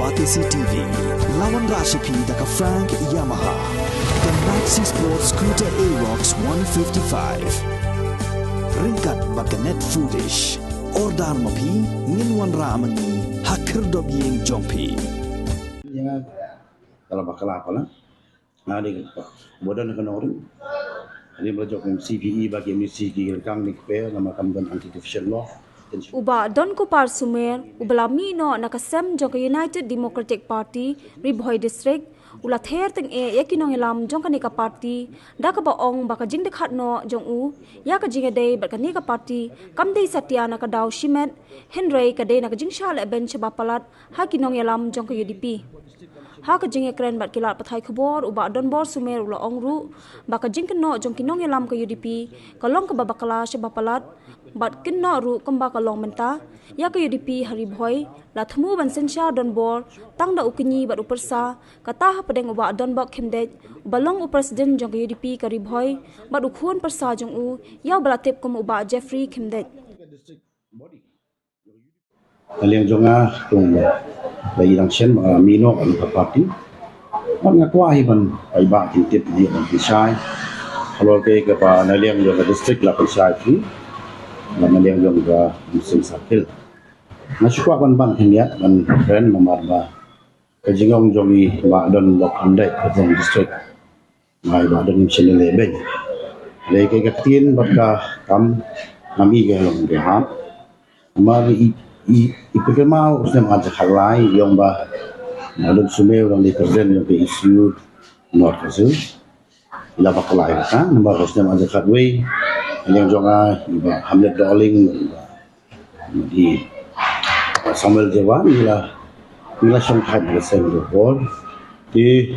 Batisi TV, lawan Rashipi daka Frank Yamaha, dan Maxi Sports Scooter Aerox 155. Ringkat baka net footage, ordar mapi, nginwan ramani, hakir dobyeng jompi. Ya, kalau bakal apa lah? Ada bodoh nak orang. Ini belajar CPE bagi misi kang ni kepel nama kamban anti-defamation law. Uba don ko par sumer ubalami no nakasem jong United Democratic Party Ribhoi District ula ther teng yakinong ilam jong kanika party da ka baong baka jing dekhat no jong u ya ka jinga dei baka kanika party kam dei satya na ka daw shimet henry ka dei na ka jing shal ben chaba palat hakinong ilam jong ka UDP ha ka jing ekren bat kilat pathai khobor uba don bor sumer ula ongru baka jing kno jong kinong ilam ka UDP kalong ka babakala chaba palat bat kinno ru kamba kalong menta ya ka UDP hari bhoi la thmu ban sensha don bor tang da ukni bat upersa kata ha pedeng uba don bok khemde balong u president jong UDP ka ri bhoi bat ukhun persa jong u ya balatep kum uba Jeffrey khemde Kalian jonga tung bayi langsien mino an ka party man ngakwahi ban ai ba tip di an pisai kalau ke ba naliang jo district la pisai tu naliang jo ga musim sakil nasukwa ban heniat ban friend nomor ba kajingong jogi ba don lok andai ka district mai ba don chene lebe le ke gatin baka kam nami ge long ge ha mari ipikir mau usnem aja halai yang bah malum sume orang di kerjaan yang ke isu not kasu ila bakalai kan nombor usnem aja kadwe yang jonga iba Hamlet Darling di Samuel Dewan ila songkai dengan sen report di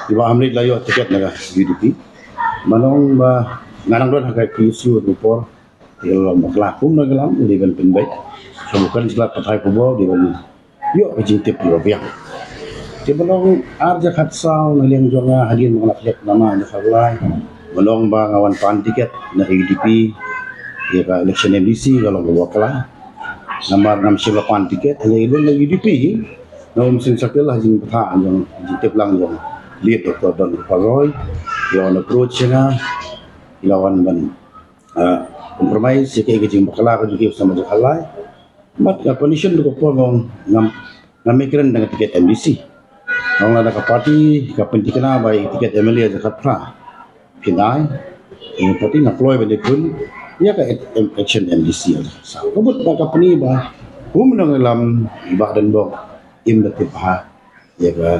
iba Hamlet layo tiket naga UDP manong ba nganang don hakai isu report ila maklakum nagalam di ben penbaik so bukan silat patai kubur di bawah yuk kejintip di bawah di belong arja katsau naliang jonga hadian mengenal flek nama aja kalai belong bang awan pan tiket na UDP ya ka election MDC kalau bawa kalah nomor 68 tiket hanya itu na UDP nomor mesin sakil lah jing peta yang jintip lang yang lihat Dr. Don Paroy yang approach nya ilawan ban kompromis sikit kejing bakala ko juga sama kalai mat ka condition do ko ngam mikiran dengan tiket MDC. Nang ada ka party ka pentikana bai tiket MLA Jakarta pra. Pinai ini party na ploy bende pun ya ka action MDC. Sa kabut ba ka pani ba nang lam iba dan bo im da tipha ya ka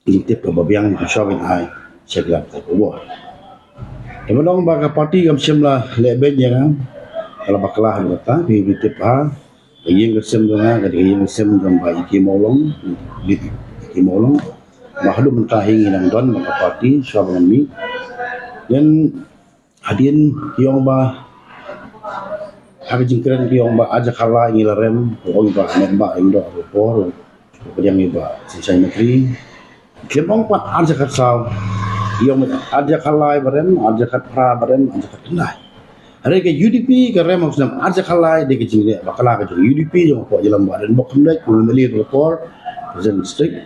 litip ka babyang ka shawin ai segala ta ko. Emalong ba ka party kam simla leben ya kalau bakalah kata di tipha yang kesem dengan yang kesem dengan baik kimolong di kimolong bahalu mentahing inang don maka parti sabangan mi dan hadian kiong ba hari jingkran kiong ba aja kala ngilarem oi ba memba indo repor yang iba sisai negeri kimong pat aja kasau kiong aja kala barem aja katra barem aja katnai hari ke UDP ke rem usnam aja kalai de ke jingle bakala ke UDP yang ko jalan badan bokum dai kun meli report present district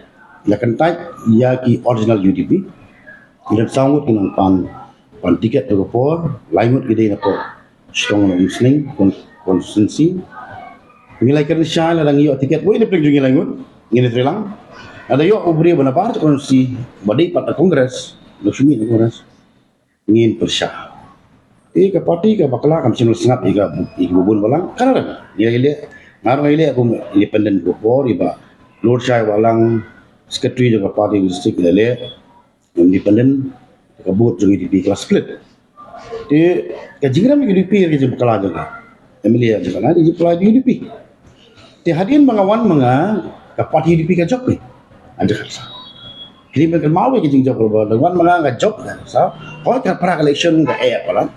ya kan tai ya ki original UDP ila sangut kinang pan tiket report laimut gede na ko strong no listening consistency nilai kan syal lang yo tiket boy le pleng jungi laimut ngene trelang ada yo ubri bana part konsi badi pat kongres laksmi kongres ngin persya ke parti ke bakala kam simul singap iga bubun balang karena ile ngarang ile aku independent gopor iba lord chai walang secretary jaga party district ile independent kabut jung UDP kelas split di kajingram UDP ke bakala jaga emilia jaga na di pelai UDP di hadian mengawan ke parti UDP ke job ni aja kata ini mereka mau ke jingjok dengan menga job kan sa kau ke pra election ke apa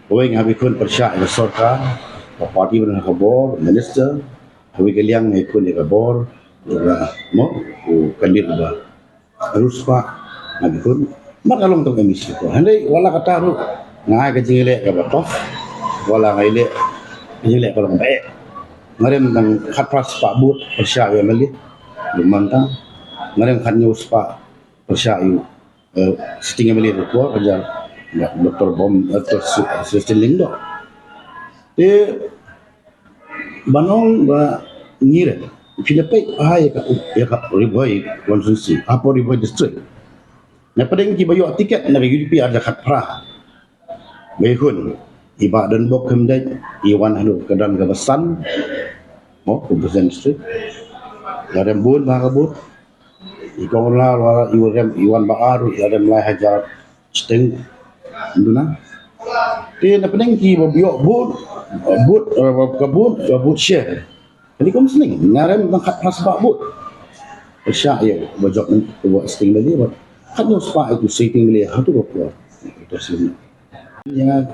Kau yang habis kun persya ke sorka, ke parti benar kabor, minister, habis kalian ikut ke kabor, juga mau kandidat juga. Terus pak, habis kun, mak kalong tu kami siapa. Hendak wala kata ru, ngai kejinglek ke batof, wala ngai kejinglek kalau baik. Ngarem nang khat pras pak but persya ke meli, lumanta ngareng kanyo spa persyayu settingnya beli report aja doktor bom atau assistant lindo te banong ba ngire pinapai ay ka riboy konsensi apa riboy district na padeng ki bayo tiket na UDP ada kat pra bayhun iba dan bok kemdai iwan hanu kedan gabasan mo kubusan district gadam bun bagabut ikong la wala iwan baaru gadam lai hajar steng duna te na padeng ki bayo but share jadi kau mesti ngarem tangkat pasbak but Sya ya bajak ni buat steng lagi buat kan yang sebab itu setting beli hatu berapa itu sini yang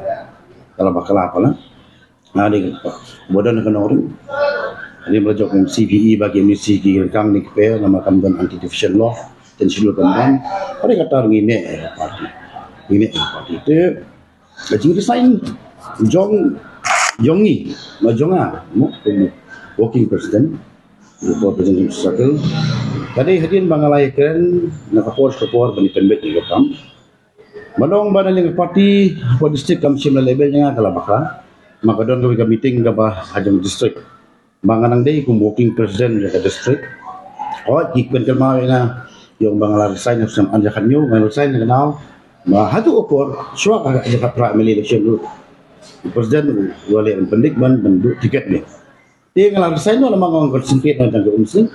kalau bakal apa lah ada bodoh nak orang ini belajar CPE bagi misi kang ni keper nama kamban anti deficient law dan silu kamban pada kata ini parti itu jadi resign jongi majonga working president representative circle tadi hadirin bangalai keren nakapor bani pembek ni kam manong badan yang parti po district kam sim level nya kala baka maka don ka meeting ka ba hajang district banganang day kum working president ka district o ikben kalma na yung bangala resign of some anja kanyo may resign na now ma hatu opor swa ka ka pra election lu president wali ang pendikman bendu tiket ni dia ngalar resign wala mga konsentrate na tangga umsing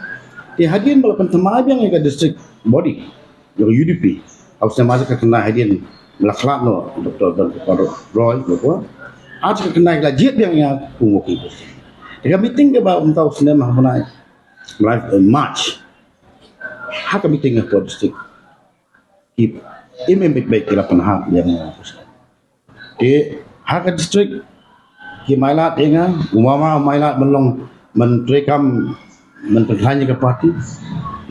dia hadirin balapan temabi yang ke district body yang UDP harusnya masuk ke kena hadirin melakhlak no Dr. Roy bahwa harus ke kena lajit yang kumuki dia meeting ke bawah untuk sinema menai live march hak meeting ke district keep baik kira penahap yang di hak district ki mailat inga umama mailat melong mentrekam menterhanya ke parti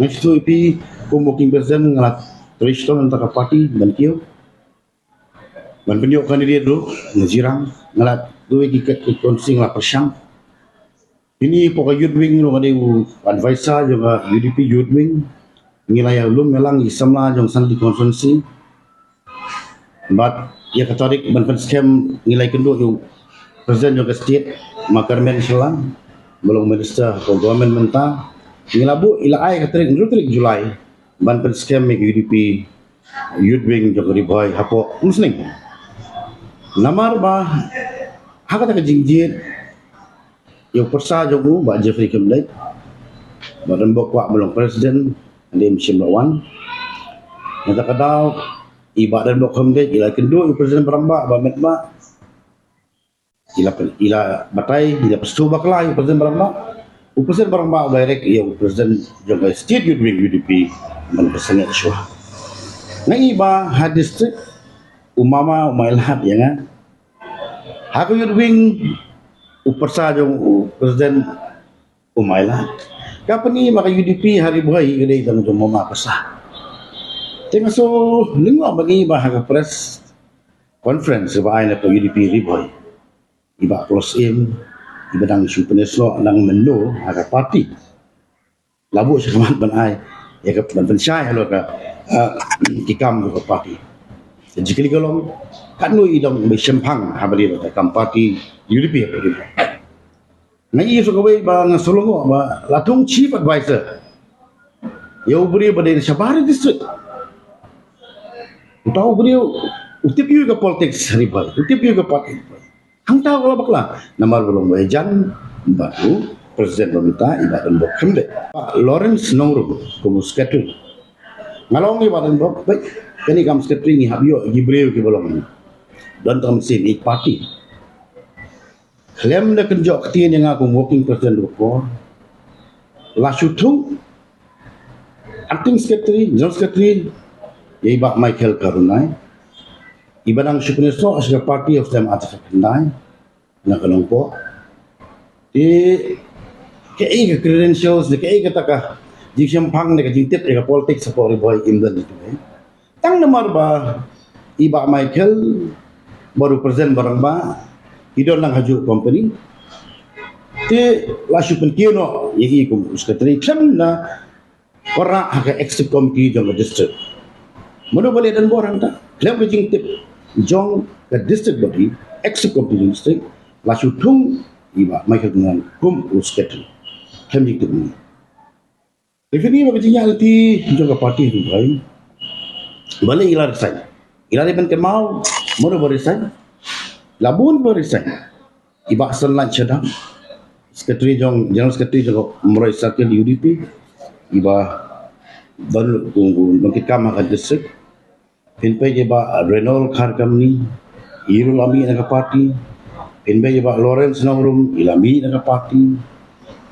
next ipi convoking president ngalat Triston antara parti dan kio man penyo kandidat dulu ngajirang ngalat dua kikat konsing la persang ini poka youth wing no kade advisor juga UDP youth wing ngilaya lum melang isamla jong santi konsensi but ya katorik ban scam ngilai kendo yung Presiden juga state makarmen selang belum minister atau government mentah ngilabu ila ay katrik nrutrik Julai ban pen scam make UDP youth wing juga riboy hapo musling namar ba hakata ka jingjit yung persa jogu ba Jeffrey Kemdai badan bokwa belum presiden ndim simlawan nata kadaw ibadan bok Kemdai ila kendo presiden beramba ba metma ila batai ila pestu bakla yang presiden barang direct yang presiden juga state youth wing UDP menpesannya isu ngai ba ha district umama umailat ya kan ha youth wing upersa jong presiden umailat kapani maka UDP hari buhay gede tang jong mama pasah tengah so lingwa bagi ba ha press conference ba ay na to UDP riboy iba close in iba dang isu peneslo nang menu aga parti labu sekamat ban ai ya ka ban pensyai halo ka kikam ko parti jadi kali golong kanu idong be sempang habari ka kam parti UDP apa gitu ngai isu ko ba nga solongo ba latung chief advisor ya ubri ba de Sabari district utaw ubri utip yu ka politics rival utip yu ka parti hang tahu kalau bakla namar belum bajan baru presiden pemerintah ibadan bok kemde Pak Lawrence Nongru kumus ketu ngalong ibadan bok baik kini kam sekretari ni habio gibril ke bolong dan tam sin ik parti klaim na kenjok ketien yang aku working president bok la syutung acting secretary general secretary iba Michael Karunai ibadang syukuneso asal parti of them atas kendai na kalungpo di kei credentials di kei kata ka jing sempang de jing tip de politik sa pori boy imdan itu tang nomor ba iba Michael baru present barang ba idon lang haju company te la syukun kino yegi kum sekretari na Korang akan exit committee jong ke district. Mana boleh dan borang tak? Klem ke jing tip jong ke district bagi exit committee jong district. Lasu tung iba Michael dengan kum usketri. Klem jing tip ni. Tapi ni bagi jing alti jong ke parti tu baik. Balik ila resign. Ila dia kan mau mana boleh resign. Labun boleh resign. Iba selan cedang. Sekretari jong general sekretari jong Meroy Circle UDP. Iba baru bangkit kama ke district. Pinpai je ba Renault Car Company, Irul Ami nak parti. Pinpai je ba Lawrence Naurum, Ilami nak parti.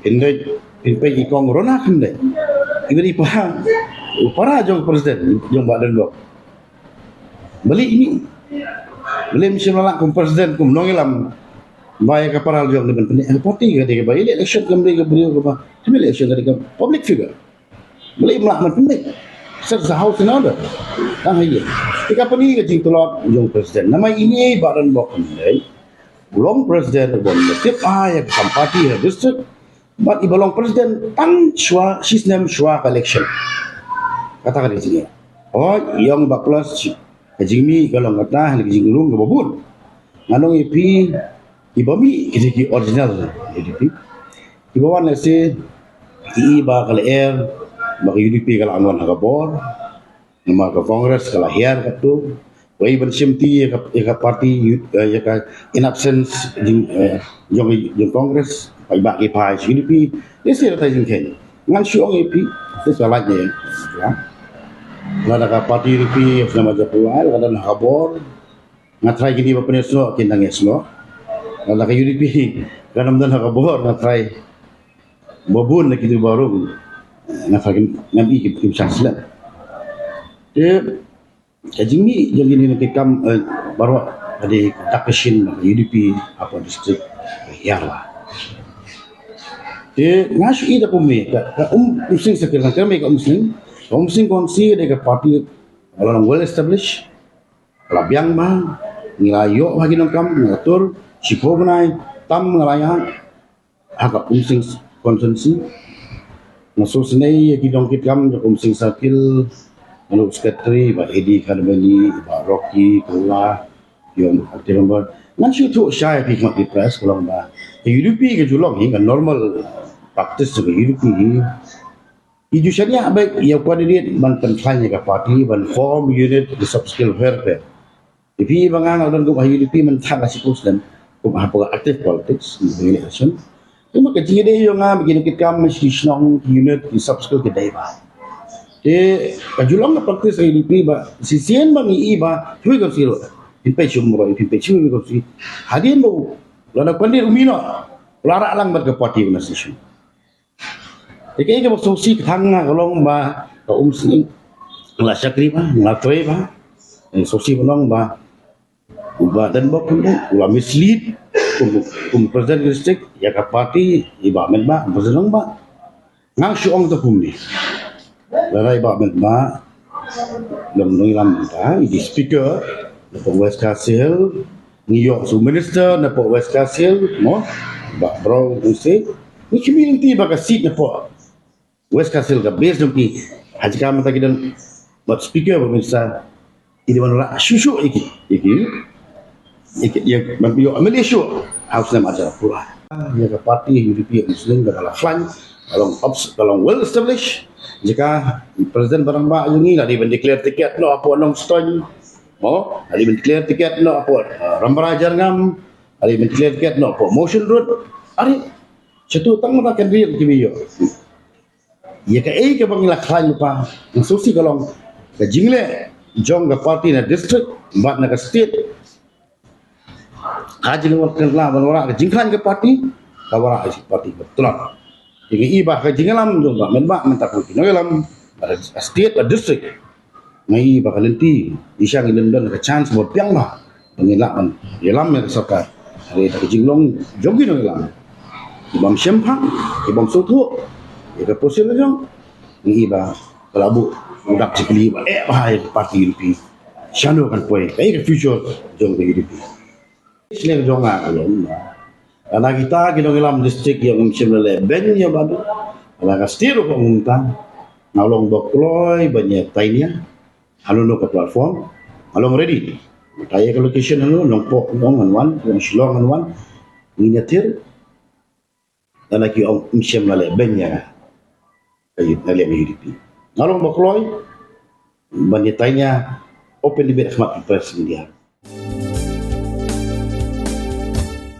Pinpai je kong Rona kende. Iberi paham. Para jong presiden jong badan dok. Beli ini. Beli mesti melak kum presiden kum nongilam. Bayar kaparal jong dengan pendek parti ke dia ba election kembali ke beliau ke ba. Kembali election dari public figure. Beli melak pendek. Serta house in order. Dah iya. Tika pani ke jing tolot jong presiden. Nama ini badan dok pendek. Long presiden bon tip ya parti district. But ibalong presiden tang shwa sistem shwa election. Katakan di sini. Oh, yang baklas kajimi kalau kata lagi jinglung ke babun. Nganong ipi ibami iki original IDP. Ibawan nasi iba kala air bagi UDP kala angon hagabor. Nama ke Kongres kala hiar katu. Wai bersimti ya parti ya ka in absence jong Kongres pai bagi pai UDP. Desi rata jingken. Ngan syong ipi desi salahnya ya. Lada ka parti UDP nama Japua lada hagabor. Ngatrai gini ba penesno kinang esno. Lada ka UDP kanam dan hagabor ngatrai babun na kitu baru ngatrai nabi kim chancellor. Dia kajimi yang ini nak kam baru ada takashin UDP apa district Yarwa. Dia ngasu ida pumi ka musing sekarang kami ka musing konsi de ka parti orang well established labiang ba nilayo bagi nang kam ngatur sipognai tam ngalaya agak musing konsensi masuk sini ki dongkit kam musing sakil Lalu sekretari, Pak Edi Kadabali, Pak Rocky, Kula, yang aktif nombor. Nanti tu saya fikmat di press kalau mbak. UDP ke julong ni kan normal praktis juga UDP ni. Iju syariah baik yang pada dia mantan klien ke parti, ban form unit di subskill welfare. Tapi bangang orang tu UDP mentah kasih posdan, apa aktif politics di election. Cuma kecil dia yang begini kita mesti senang unit di subskill kedai bah. Kajulang na praktis sa UDP ba sisiyan ba ni iba chui ko silo pinpai chumro pinpai chui ko si hadin mo lana pandit umino lara lang ba ka party na session kaya ka sosi thanga kalong ba ka umsing la sakri ba la toy ba sosi bolong ba uba dan ba kun ula mislead presiden district ya ka party iba men ba presiden ba ngang syong ta kumni Larai ba ba lam lam ta di speaker na po West Castle New York su minister na po West Castle mo ba bro usi ni community ba ka seat na po West Castle ka base dong ki haji ka mata kidan ba speaker ba minister ini manura shushu iki ya mampiyo amelisho house na maja pura ya ka party UDP Muslim ka la flan kalau well established jika presiden barang ba yung ina di declare tiket no apo anong stone oh ali declare tiket no apo rambarajar ngam ali declare tiket no apo motion road ari cetu tang mata kan real kibiyo ya ka ka bangila klan pa ng susi kalong ka jingle jong ga party na district bat na ka state hajil wat kan la wala ka jingklan ka party ka wala ka party betul. Jadi iba ka jingalam jong ba menba mentak ko kinolam state a district mai ba kalenti isang ilendan ka chance mo piang ba pengilaan yelam ya saka hari ta jinglong jogi no yelam ibam syempang ibam sotu ya ka posil jong ni iba kalabu udak cikli ba bahai parti UDP shano kan poe kai ka future jong UDP sile jong alon karena kita kinongilam district yang msimlele ben ya badu ala ka stiro ko munta ngalong bakloi banyak tainya anu ke platform ngalong ready taya ke location anu longpok ngan yang silong wan nginatir dan lagi om imsyam lale benya kayu nale UDP ngalong bakloi banyak tainya open debate khidmat pers media